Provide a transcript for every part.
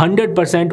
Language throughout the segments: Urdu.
100%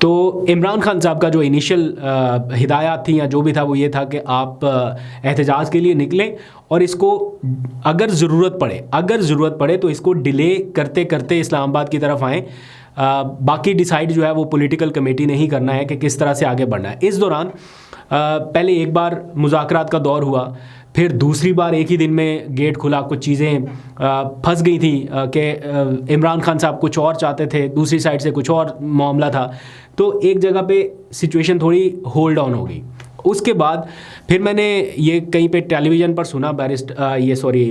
تو عمران خان صاحب کا جو انیشیل ہدایات تھیں یا جو بھی تھا وہ یہ تھا کہ آپ احتجاج کے لیے نکلیں اور اس کو اگر ضرورت پڑے تو اس کو ڈیلے کرتے کرتے اسلام آباد کی طرف آئیں. باقی ڈیسائیڈ جو ہے وہ پولیٹیکل کمیٹی نے ہی کرنا ہے کہ کس طرح سے آگے بڑھنا ہے. اس دوران پہلے ایک بار مذاکرات کا دور ہوا, پھر دوسری بار ایک ہی دن میں گیٹ کھلا, کچھ چیزیں پھنس گئی تھیں کہ عمران خان صاحب کچھ اور چاہتے تھے, دوسری سائڈ سے کچھ اور معاملہ تھا, تو ایک جگہ پہ سچویشن تھوڑی ہولڈ آن ہو گئی. اس کے بعد پھر میں نے یہ کہیں پہ ٹیلی ویژن پر سنا,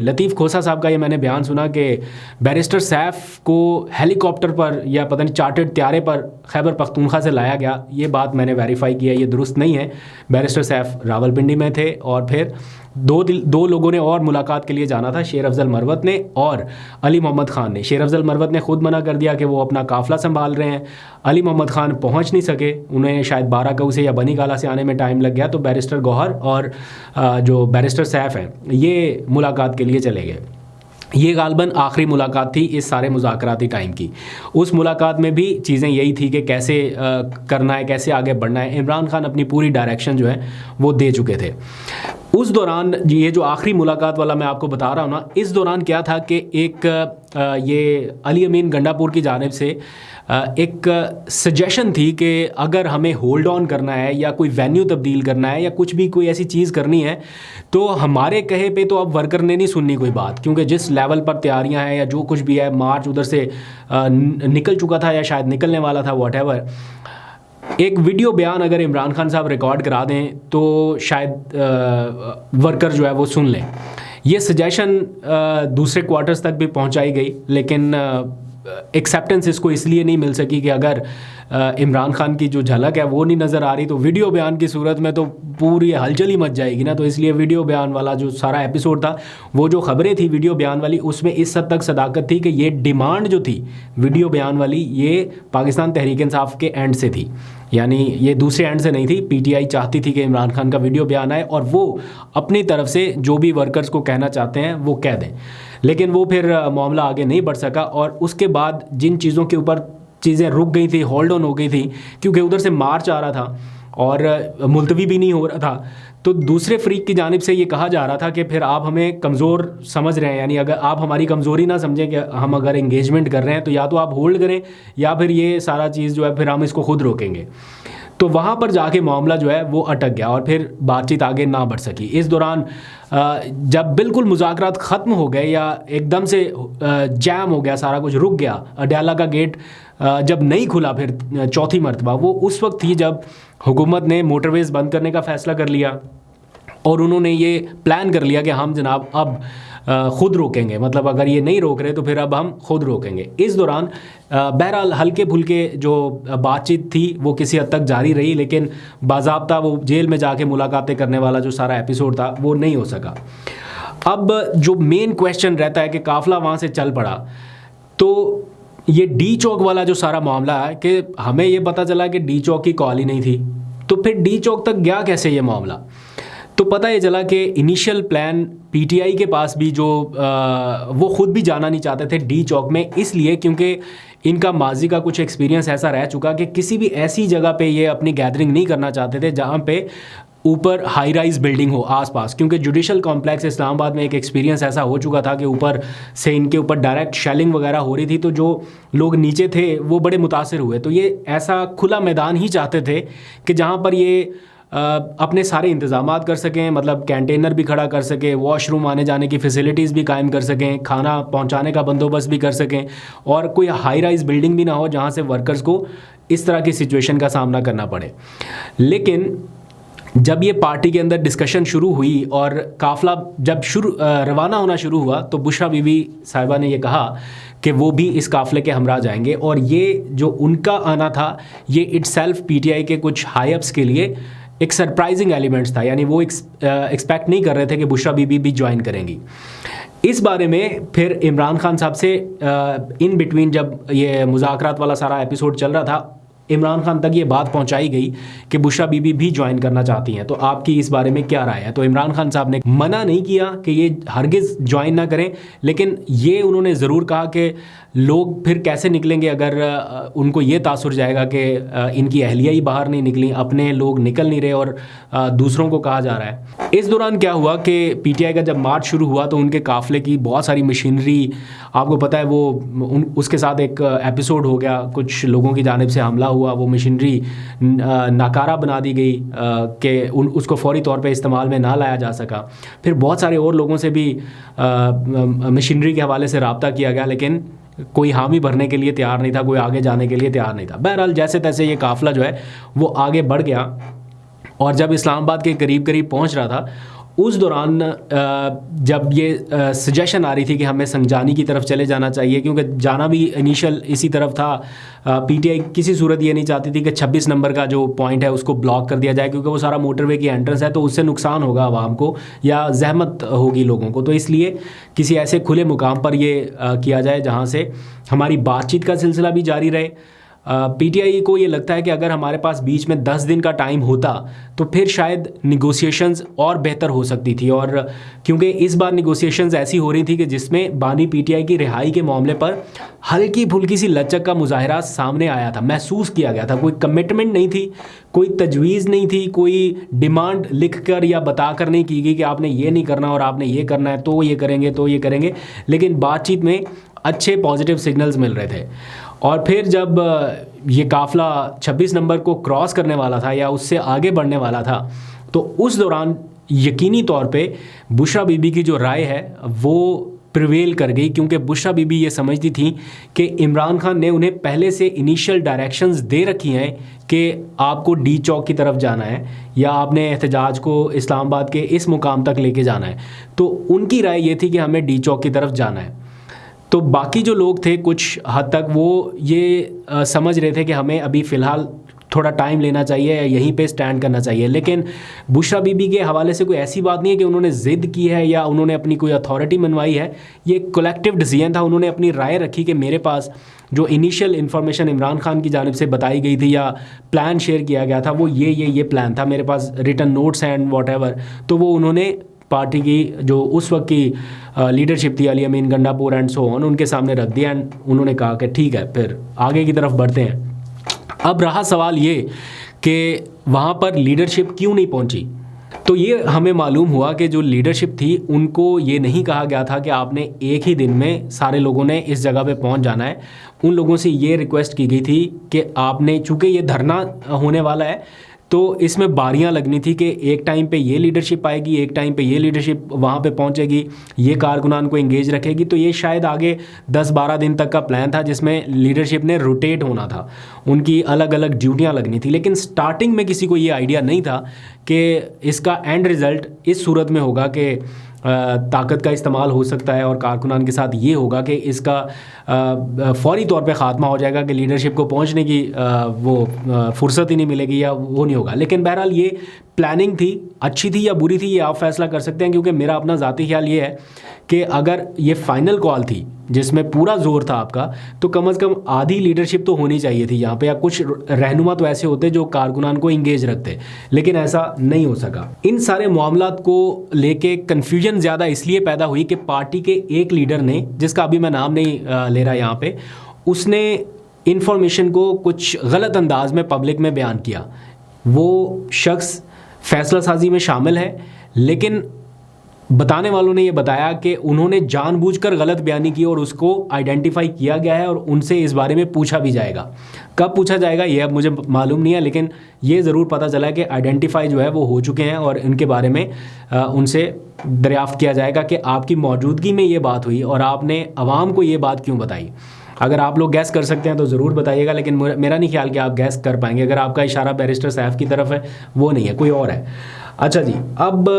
لطیف کھوسہ صاحب کا یہ میں نے بیان سنا کہ بیرسٹر سیف کو ہیلی کاپٹر پر یا پتہ نہیں چارٹرڈ طیارے پر خیبر پختونخوا سے لایا گیا. یہ بات میں نے ویریفائی کیا, یہ درست نہیں ہے. بیرسٹر سیف راولپنڈی میں تھے اور پھر دو لوگوں نے اور ملاقات کے لیے جانا تھا, شیر افضل مروت نے اور علی محمد خان نے. شیر افضل مروت نے خود منع کر دیا کہ وہ اپنا قافلہ سنبھال رہے ہیں. علی محمد خان پہنچ نہیں سکے, انہیں شاید 12 کوہ سے یا بنی گالا سے آنے میں ٹائم لگ گیا, تو بیرسٹر گوہر اور جو بیرسٹر سیف ہیں یہ ملاقات کے لیے چلے گئے. یہ غالباً آخری ملاقات تھی اس سارے مذاکراتی ٹائم کی. اس ملاقات میں بھی چیزیں یہی تھی کہ کیسے کرنا ہے, کیسے آگے بڑھنا ہے. عمران خان اپنی پوری ڈائریکشن جو ہے وہ دے چکے تھے. اس دوران یہ جو آخری ملاقات والا میں آپ کو بتا رہا ہوں نا, اس دوران کیا تھا کہ ایک یہ علی امین گنڈا پور کی جانب سے ایک سجیشن تھی کہ اگر ہمیں ہولڈ آن کرنا ہے یا کوئی وینیو تبدیل کرنا ہے یا کچھ بھی کوئی ایسی چیز کرنی ہے تو ہمارے کہے پہ تو اب ورکر نے نہیں سننی کوئی بات, کیونکہ جس لیول پر تیاریاں ہیں یا جو کچھ بھی ہے, مارچ ادھر سے نکل چکا تھا یا شاید نکلنے والا تھا, واٹ ایور. ایک ویڈیو بیان اگر عمران خان صاحب ریکارڈ کرا دیں تو شاید ورکر جو ہے وہ سن لیں. یہ سجیشن دوسرے کوارٹرز تک بھی پہنچائی گئی, لیکن ایکسیپٹنس اس کو اس لیے نہیں مل سکی کہ اگر عمران خان کی جو جھلک ہے وہ نہیں نظر آ رہی تو ویڈیو بیان کی صورت میں تو پوری ہلچل ہی مچ جائے گی نا. تو اس لیے ویڈیو بیان والا جو سارا ایپیسوڈ تھا, وہ جو خبریں تھی ویڈیو بیان والی, اس میں اس حد تک صداقت تھی کہ یہ ڈیمانڈ جو تھی ویڈیو بیان والی یہ پاکستان تحریک انصاف کے اینڈ سے تھی, یعنی یہ دوسرے اینڈ سے نہیں تھی. پی ٹی آئی چاہتی تھی کہ عمران خان کا ویڈیو بیان آئے اور وہ اپنی طرف سے جو بھی ورکرز کو کہنا چاہتے ہیں وہ کہہ دیں, لیکن وہ پھر معاملہ آگے نہیں بڑھ سکا. اور اس کے بعد جن چیزوں کے اوپر چیزیں رک گئی تھی, ہولڈ آن ہو گئی تھی, کیونکہ ادھر سے مارچ آ رہا تھا اور ملتوی بھی نہیں ہو رہا تھا, تو دوسرے فریق کی جانب سے یہ کہا جا رہا تھا کہ پھر آپ ہمیں کمزور سمجھ رہے ہیں, یعنی اگر آپ ہماری کمزوری نہ سمجھیں کہ ہم اگر انگیجمنٹ کر رہے ہیں تو یا تو آپ ہولڈ کریں یا پھر یہ سارا چیز جو ہے پھر ہم اس کو خود روکیں گے. تو وہاں پر جا کے معاملہ جو ہے وہ اٹک گیا اور پھر بات چیت آگے نہ بڑھ سکی. اس دوران جب بالکل مذاکرات ختم ہو گئے یا ایک دم سے جیم ہو گیا, سارا کچھ رک گیا, اڈیالہ کا گیٹ جب نہیں کھلا پھر چوتھی مرتبہ, وہ اس وقت تھی جب حکومت نے موٹر ویز بند کرنے کا فیصلہ کر لیا اور انہوں نے یہ پلان کر لیا کہ ہم جناب اب خود روکیں گے, مطلب اگر یہ نہیں روک رہے تو پھر اب ہم خود روکیں گے. اس دوران بہرحال ہلکے پھلکے جو بات چیت تھی وہ کسی حد تک جاری رہی, لیکن باضابطہ وہ جیل میں جا کے ملاقاتیں کرنے والا جو سارا ایپیسوڈ تھا وہ نہیں ہو سکا. اب جو مین کویشچن رہتا ہے کہ قافلہ وہاں سے چل پڑا, تو یہ ڈی چوک والا جو سارا معاملہ ہے کہ ہمیں یہ پتہ چلا کہ ڈی چوک کی کال ہی نہیں تھی, تو پھر ڈی چوک تک گیا کیسے یہ معاملہ. تو پتہ یہ چلا کہ initial plan P T I کے پاس بھی جو وہ خود بھی جانا نہیں چاہتے تھے ڈی چوک میں, اس لیے کیونکہ ان کا ماضی کا کچھ ایکسپیرینس ایسا رہ چکا کہ کسی بھی ایسی جگہ پہ یہ اپنی گیدرنگ نہیں کرنا چاہتے تھے جہاں پہ اوپر ہائی رائز بلڈنگ ہو آس پاس, کیونکہ جوڈیشل کمپلیکس اسلام آباد میں ایک ایکسپیرینس ایسا ہو چکا تھا کہ اوپر سے ان کے اوپر ڈائریکٹ شیلنگ وغیرہ ہو رہی تھی, تو جو لوگ نیچے تھے وہ بڑے متاثر ہوئے. تو یہ ایسا کھلا میدان ہی چاہتے تھے کہ جہاں پر یہ اپنے سارے انتظامات کر سکیں, مطلب کینٹینر بھی کھڑا کر سکیں, واش روم آنے جانے کی فیسلٹیز بھی قائم کر سکیں, کھانا پہنچانے کا بندوبست بھی کر سکیں, اور کوئی ہائی رائز بلڈنگ بھی نہ ہو جہاں سے ورکرز کو اس طرح کی سچویشن کا سامنا کرنا پڑے. لیکن جب یہ پارٹی کے اندر ڈسکشن شروع ہوئی اور قافلہ جب روانہ ہونا شروع ہوا تو بشرا بی بی صاحبہ نے یہ کہا کہ وہ بھی اس قافلے کے ہمراہ جائیں گے, اور یہ جو ان کا آنا تھا یہ it self P T I کے کچھ ہائی اپس کے لیے ایک سرپرائزنگ ایلیمنٹس تھا, یعنی وہ ایکسپیکٹ نہیں کر رہے تھے کہ بشرا بی بی بھی جوائن کریں گی. اس بارے میں پھر عمران خان صاحب سے ان بٹوین جب یہ مذاکرات والا سارا ایپیسوڈ چل رہا تھا عمران خان تک یہ بات پہنچائی گئی کہ بشرا بی بی بھی جوائن کرنا چاہتی ہیں. تو آپ کی اس بارے میں کیا رائے ہے؟ تو عمران خان صاحب نے منع نہیں کیا کہ یہ ہرگز جوائن نہ کریں، لیکن یہ انہوں نے ضرور کہا کہ لوگ پھر کیسے نکلیں گے اگر ان کو یہ تاثر جائے گا کہ ان کی اہلیہ ہی باہر نہیں نکلیں، اپنے لوگ نکل نہیں رہے اور دوسروں کو کہا جا رہا ہے. اس دوران کیا ہوا کہ پی ٹی آئی کا جب مارچ شروع ہوا تو ان کے قافلے کی بہت ساری مشینری، آپ کو پتہ ہے وہ اس کے ساتھ ایک ایپیسوڈ ہو گیا، کچھ لوگوں کی جانب سے حملہ ہوا، وہ مشینری ناکارہ بنا دی گئی کہ اس کو فوری طور پہ استعمال میں نہ لایا جا سکا. پھر بہت سارے اور لوگوں سے بھی مشینری کے حوالے سے رابطہ کیا گیا، لیکن کوئی حامی بھرنے کے لیے تیار نہیں تھا، کوئی آگے جانے کے لیے تیار نہیں تھا. بہرحال جیسے تیسے یہ قافلہ جو ہے وہ آگے بڑھ گیا، اور جب اسلام آباد کے قریب قریب پہنچ رہا تھا اس دوران جب یہ سجیشن آ رہی تھی کہ ہمیں سنجانی کی طرف چلے جانا چاہیے، کیونکہ جانا بھی انیشل اسی طرف تھا. پی ٹی آئی کسی صورت یہ نہیں چاہتی تھی کہ 26 نمبر کا جو پوائنٹ ہے اس کو بلاک کر دیا جائے، کیونکہ وہ سارا موٹر وے کی انٹرنس ہے، تو اس سے نقصان ہوگا عوام کو یا زحمت ہوگی لوگوں کو. تو اس لیے کسی ایسے کھلے مقام پر یہ کیا جائے جہاں سے ہماری بات چیت کا سلسلہ بھی جاری رہے. پی ٹی آئی کو یہ لگتا ہے کہ اگر ہمارے پاس بیچ میں 10 دن کا ٹائم ہوتا تو پھر شاید نیگوسیشنز اور بہتر ہو سکتی تھی، اور کیونکہ اس بار نیگوسیشنز ایسی ہو رہی تھی کہ جس میں بانی پی ٹی آئی کی رہائی کے معاملے پر ہلکی پھلکی سی لچک کا مظاہرہ سامنے آیا تھا، محسوس کیا گیا تھا. کوئی کمٹمنٹ نہیں تھی، کوئی تجویز نہیں تھی، کوئی ڈیمانڈ لکھ کر یا بتا کر نہیں کی گئی کہ آپ نے یہ نہیں کرنا اور آپ نے یہ کرنا ہے، تو یہ کریں گے تو یہ کریں گے. لیکن بات چیت میں اچھے پازیٹیو سگنلز مل رہے تھے. اور پھر جب یہ قافلہ 26 نمبر کو کراس کرنے والا تھا یا اس سے آگے بڑھنے والا تھا، تو اس دوران یقینی طور پہ بشرا بی بی کی جو رائے ہے وہ پریویل کر گئی، کیونکہ بشرا بی بی یہ سمجھتی تھیں کہ عمران خان نے انہیں پہلے سے انیشل ڈائریکشنز دے رکھی ہیں کہ آپ کو ڈی چوک کی طرف جانا ہے یا آپ نے احتجاج کو اسلام آباد کے اس مقام تک لے کے جانا ہے. تو ان کی رائے یہ تھی کہ ہمیں ڈی چوک کی طرف جانا ہے. تو باقی جو لوگ تھے کچھ حد تک وہ یہ سمجھ رہے تھے کہ ہمیں ابھی فی الحال تھوڑا ٹائم لینا چاہیے یا یہیں پہ سٹینڈ کرنا چاہیے. لیکن بشرا بی بی کے حوالے سے کوئی ایسی بات نہیں ہے کہ انہوں نے ضد کی ہے یا انہوں نے اپنی کوئی اتھارٹی منوائی ہے. یہ کولیکٹیو ڈیسیژن تھا. انہوں نے اپنی رائے رکھی کہ میرے پاس جو انیشیل انفارمیشن عمران خان کی جانب سے بتائی گئی تھی یا پلان شیئر کیا گیا تھا وہ یہ پلان تھا، میرے پاس written notes and whatever. تو وہ انہوں نے پارٹی کی جو اس وقت کی لیڈرشپ تھی، علی امین گنڈا پور اینڈ سو آن، ان کے سامنے رکھ دیا اینڈ انہوں نے کہا کہ ٹھیک ہے پھر آگے کی طرف بڑھتے ہیں. اب رہا سوال یہ کہ وہاں پر لیڈرشپ کیوں نہیں پہنچی. تو یہ ہمیں معلوم ہوا کہ جو لیڈرشپ تھی ان کو یہ نہیں کہا گیا تھا کہ آپ نے ایک ہی دن میں سارے لوگوں نے اس جگہ پہ پہنچ جانا ہے. ان لوگوں سے یہ ریکویسٹ کی گئی تھی کہ آپ نے، چونکہ یہ دھرنا ہونے والا ہے تو اس میں باریاں لگنی تھی کہ ایک ٹائم پہ یہ لیڈرشپ آئے گی، ایک ٹائم پہ یہ لیڈرشپ وہاں پہ پہنچے گی، یہ کارکنان کو انگیج رکھے گی. تو یہ شاید آگے 10-12 دن تک کا پلان تھا جس میں لیڈرشپ نے روٹیٹ ہونا تھا، ان کی الگ الگ ڈیوٹیاں لگنی تھی. لیکن سٹارٹنگ میں کسی کو یہ آئیڈیا نہیں تھا کہ اس کا اینڈ رزلٹ اس صورت میں ہوگا کہ طاقت کا استعمال ہو سکتا ہے اور کارکنان کے ساتھ یہ ہوگا کہ اس کا فوری طور پہ خاتمہ ہو جائے گا کہ لیڈرشپ کو پہنچنے کی وہ فرصت ہی نہیں ملے گی یا وہ نہیں ہوگا. لیکن بہرحال یہ پلاننگ تھی، اچھی تھی یا بری تھی یہ آپ فیصلہ کر سکتے ہیں، کیونکہ میرا اپنا ذاتی خیال یہ ہے کہ اگر یہ فائنل کال تھی جس میں پورا زور تھا آپ کا، تو کم از کم آدھی لیڈرشپ تو ہونی چاہیے تھی یہاں پہ، یا کچھ رہنما تو ایسے ہوتے جو کارکنان کو انگیج رکھتے. لیکن ایسا نہیں ہو سکا. ان سارے معاملات کو لے کے کنفیوژن زیادہ اس لیے پیدا ہوئی کہ پارٹی کے ایک لیڈر نے، جس کا ابھی میں نام نہیں لے رہا یہاں پہ، اس نے انفارمیشن کو کچھ غلط انداز میں پبلک میں بیان کیا. وہ شخص فیصلہ سازی میں شامل ہے، لیکن بتانے والوں نے یہ بتایا کہ انہوں نے جان بوجھ کر غلط بیانی کی اور اس کو آئیڈینٹیفائی کیا گیا ہے اور ان سے اس بارے میں پوچھا بھی جائے گا. کب پوچھا جائے گا یہ اب مجھے معلوم نہیں ہے، لیکن یہ ضرور پتہ چلا ہے کہ آئیڈینٹیفائی جو ہے وہ ہو چکے ہیں اور ان کے بارے میں ان سے دریافت کیا جائے گا کہ آپ کی موجودگی میں یہ بات ہوئی اور آپ نے عوام کو یہ بات کیوں بتائی. اگر آپ لوگ گیس کر سکتے ہیں تو ضرور بتائیے گا، لیکن میرا نہیں خیال کہ آپ گیس کر پائیں گے. اگر آپ کا اشارہ بیرسٹر سیف کی طرف ہے وہ نہیں ہے، کوئی اور ہے. اچھا جی، اب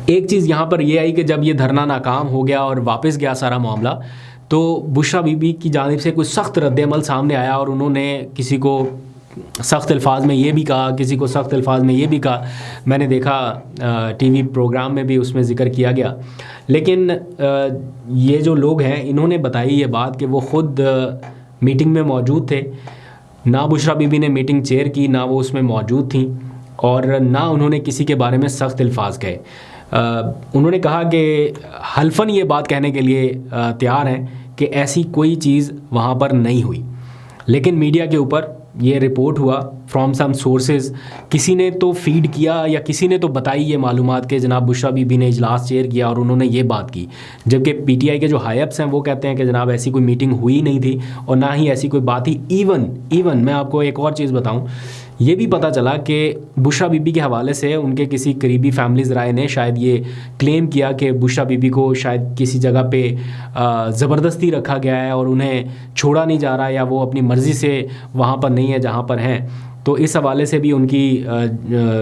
ایک چیز یہاں پر یہ آئی کہ جب یہ دھرنا ناکام ہو گیا اور واپس گیا سارا معاملہ، تو بشرا بی بی کی جانب سے کوئی سخت رد عمل سامنے آیا اور انہوں نے کسی کو سخت الفاظ میں یہ بھی کہا، کسی کو سخت الفاظ میں یہ بھی کہا. میں نے دیکھا ٹی وی پروگرام میں بھی اس میں ذکر کیا گیا. لیکن یہ جو لوگ ہیں انہوں نے بتائی یہ بات کہ وہ خود میٹنگ میں موجود تھے نہ بشرا بی بی نے میٹنگ چیئر کی، نہ وہ اس میں موجود تھیں، اور نہ انہوں نے کسی کے بارے میں سخت الفاظ کہے۔ انہوں نے کہا کہ حلفاً یہ بات کہنے کے لیے تیار ہیں کہ ایسی کوئی چیز وہاں پر نہیں ہوئی، لیکن میڈیا کے اوپر یہ رپورٹ ہوا فرام سم سورسز، کسی نے تو فیڈ کیا یا کسی نے تو بتائی یہ معلومات کہ جناب بشرا بی بی نے اجلاس چیئر کیا اور انہوں نے یہ بات کی، جبکہ پی ٹی آئی کے جو ہائی اپس ہیں وہ کہتے ہیں کہ جناب ایسی کوئی میٹنگ ہوئی نہیں تھی اور نہ ہی ایسی کوئی بات تھی۔ ایون میں آپ کو ایک اور چیز بتاؤں، یہ بھی پتہ چلا کہ بشرا بی بی کے حوالے سے ان کے کسی قریبی فیملیز رائے نے شاید یہ کلیم کیا کہ بشرا بی بی کو شاید کسی جگہ پہ زبردستی رکھا گیا ہے اور انہیں چھوڑا نہیں جا رہا، یا وہ اپنی مرضی سے وہاں پر نہیں ہے جہاں پر ہیں۔ تو اس حوالے سے بھی ان کی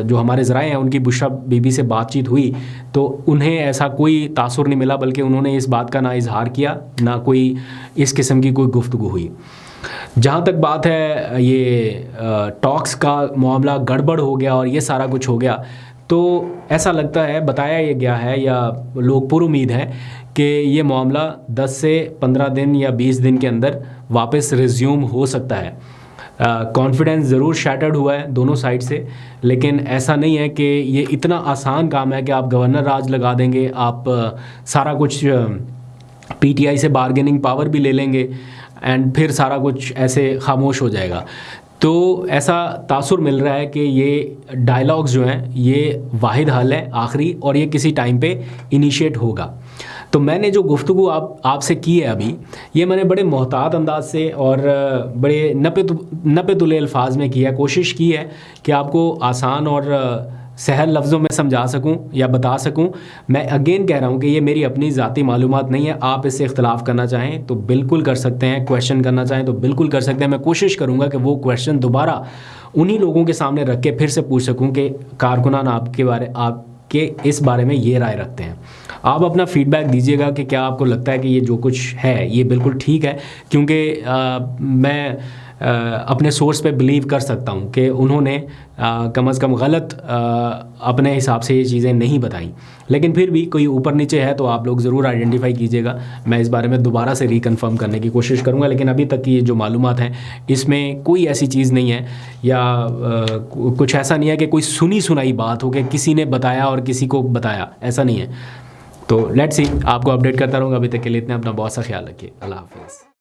جو ہمارے ذرائع ہیں ان کی بشرا بی بی سے بات چیت ہوئی تو انہیں ایسا کوئی تاثر نہیں ملا، بلکہ انہوں نے اس بات کا نہ اظہار کیا نہ کوئی اس قسم کی کوئی گفتگو ہوئی۔ جہاں تک بات ہے یہ ٹاکس کا معاملہ گڑبڑ ہو گیا اور یہ سارا کچھ ہو گیا، تو ایسا لگتا ہے، بتایا یہ گیا ہے یا لوگ پر امید ہیں کہ یہ معاملہ 10 سے 15 دن یا 20 دن کے اندر واپس ریزیوم ہو سکتا ہے۔ کانفیڈنس ضرور شیٹرڈ ہوا ہے دونوں سائڈ سے، لیکن ایسا نہیں ہے کہ یہ اتنا آسان کام ہے کہ آپ گورنر راج لگا دیں گے، آپ سارا کچھ پی ٹی آئی سے بارگیننگ پاور بھی لے لیں گے اینڈ پھر سارا کچھ ایسے خاموش ہو جائے گا۔ تو ایسا تاثر مل رہا ہے کہ یہ ڈائلاگز جو ہیں یہ واحد حل ہے آخری، اور یہ کسی ٹائم پہ انیشیٹ ہوگا۔ تو میں نے جو گفتگو آپ سے کی ہے ابھی، یہ میں نے بڑے محتاط انداز سے اور بڑے نپے تلے الفاظ میں کی ہے، کوشش کی ہے کہ آپ کو آسان اور سہل لفظوں میں سمجھا سکوں یا بتا سکوں۔ میں اگین کہہ رہا ہوں کہ یہ میری اپنی ذاتی معلومات نہیں ہے، آپ اس سے اختلاف کرنا چاہیں تو بالکل کر سکتے ہیں، کویشچن کرنا چاہیں تو بالکل کر سکتے ہیں۔ میں کوشش کروں گا کہ وہ کویشچن دوبارہ انہی لوگوں کے سامنے رکھ کے پھر سے پوچھ سکوں کہ کارکنان آپ کے اس بارے میں یہ رائے رکھتے ہیں۔ آپ اپنا فیڈ بیک دیجیے گا کہ کیا آپ کو لگتا ہے کہ یہ جو کچھ ہے یہ بالکل ٹھیک ہے، کیونکہ میں اپنے سورس پہ بلیو کر سکتا ہوں کہ انہوں نے کم از کم غلط اپنے حساب سے یہ چیزیں نہیں بتائیں، لیکن پھر بھی کوئی اوپر نیچے ہے تو آپ لوگ ضرور آئیڈینٹیفائی کیجیے گا۔ میں اس بارے میں دوبارہ سے ریکنفرم کرنے کی کوشش کروں گا، لیکن ابھی تک کی یہ جو معلومات ہیں اس میں کوئی ایسی چیز نہیں ہے یا کچھ ایسا نہیں ہے کہ کوئی سنی سنائی بات ہو کہ کسی نے بتایا اور کسی کو بتایا، ایسا نہیں ہے۔ تو لیٹس سی، آپ کو اپڈیٹ کرتا رہوں گا۔ ابھی تک کے لیے اتنا، اپنا بہت سا خیال رکھیے، اللہ حافظ۔